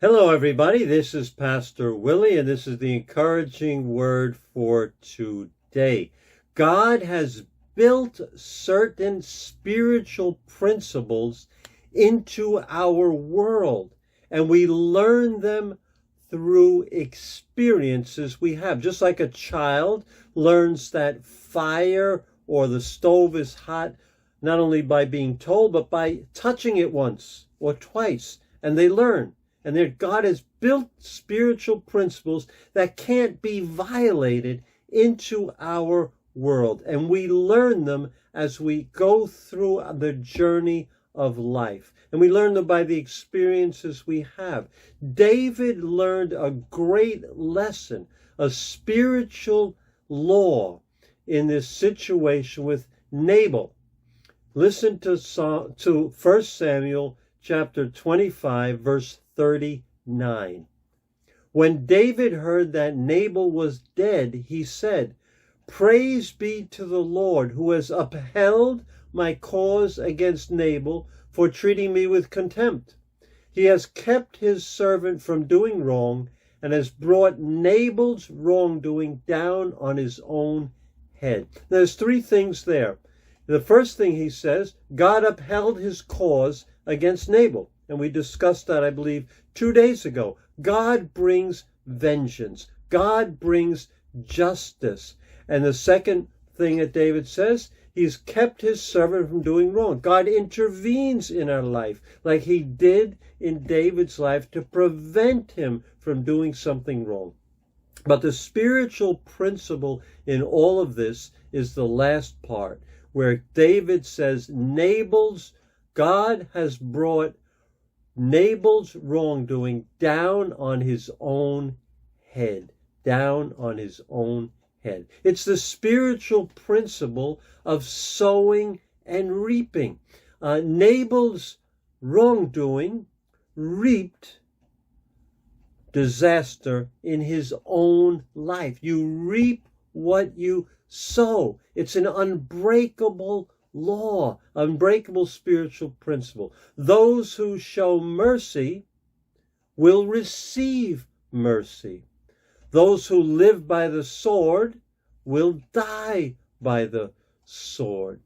Hello, everybody. This is Pastor Willie, and this is the encouraging word for today. God has built certain spiritual principles into our world, and we learn them through experiences we have. Just like a child learns that fire or the stove is hot, not only by being told, but by touching it once or twice, and they learn. And there, God has built spiritual principles that can't be violated into our world. And we learn them as we go through the journey of life. And we learn them by the experiences we have. David learned a great lesson, a spiritual law in this situation with Nabal. Listen to 1 Samuel chapter 25, verse 39. When David heard that Nabal was dead, he said, "Praise be to the Lord, who has upheld my cause against Nabal for treating me with contempt. He has kept his servant from doing wrong and has brought Nabal's wrongdoing down on his own head." There's three things there. The first thing he says, God upheld his cause against Nabal. And we discussed that, I believe, 2 days ago. God brings vengeance. God brings justice. And the second thing that David says, he's kept his servant from doing wrong. God intervenes in our life like he did in David's life to prevent him from doing something wrong. But the spiritual principle in all of this is the last part, where David says, God has brought Nabal's wrongdoing down on his own head. Down on his own head. It's the spiritual principle of sowing and reaping. Nabal's wrongdoing reaped disaster in his own life. You reap what you sow. It's an unbreakable law, unbreakable spiritual principle. Those who show mercy will receive mercy. Those who live by the sword will die by the sword.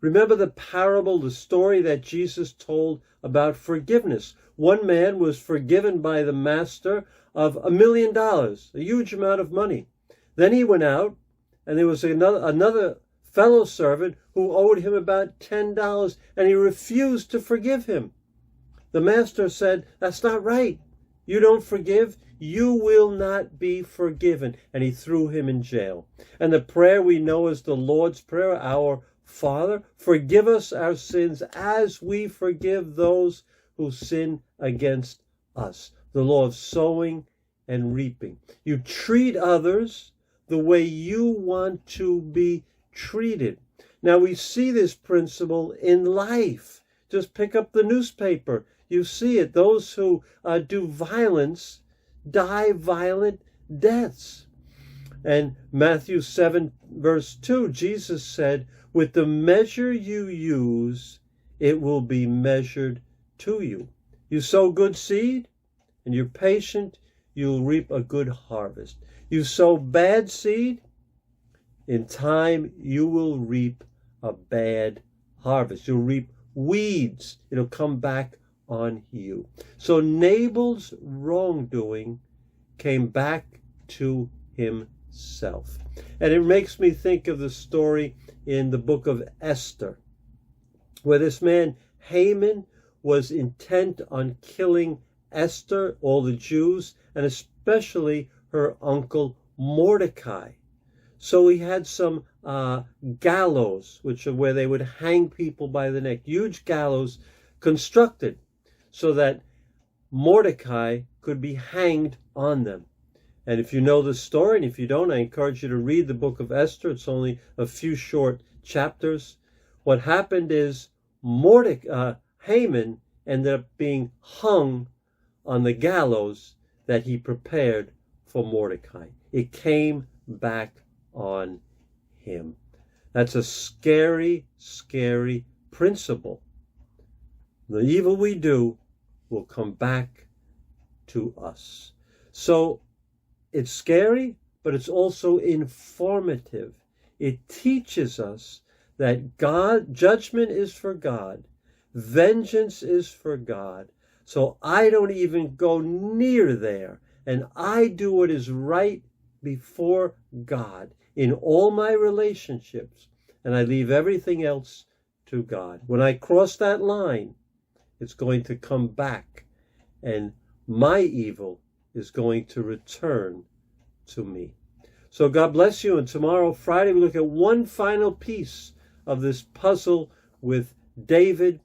Remember the parable, the story that Jesus told about forgiveness. One man was forgiven by the master of $1 million, a huge amount of money. Then he went out, and there was another fellow servant who owed him about $10, and he refused to forgive him. The master said, "That's not right. You don't forgive, you will not be forgiven." And he threw him in jail. And the prayer we know is the Lord's Prayer, "Our Father, forgive us our sins as we forgive those who sin against us." The law of sowing and reaping. You treat others the way you want to be treated. Now we see this principle in life. Just pick up the newspaper. You see it. Those who do violence die violent deaths. And Matthew 7 verse 2, Jesus said, "With the measure you use, it will be measured to you." You sow good seed and you're patient, you'll reap a good harvest. You sow bad seed, in time you will reap a bad harvest. You'll reap weeds. It'll come back on you. So Nabal's wrongdoing came back to himself. And it makes me think of the story in the book of Esther, where this man Haman was intent on killing Esther, all the Jews, and especially her uncle Mordecai. So he had some gallows, which are where they would hang people by the neck, huge gallows constructed so that Mordecai could be hanged on them. And if you know the story, and if you don't, I encourage you to read the book of Esther. It's only a few short chapters. What happened is Haman ended up being hung on the gallows that he prepared for Mordecai. It came back on him. That's a scary, scary principle. The evil we do will come back to us. So it's scary, but it's also informative. It teaches us that judgment is for God, vengeance is for God. So I don't even go near there, and I do what is right before God in all my relationships, and I leave everything else to God. When I cross that line, it's going to come back, and my evil is going to return to me. So God bless you, and tomorrow, Friday, we look at one final piece of this puzzle with David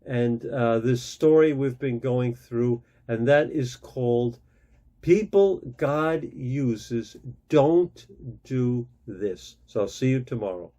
and this story we've been going through, and that is called People God Uses Don't Do This. So I'll see you tomorrow.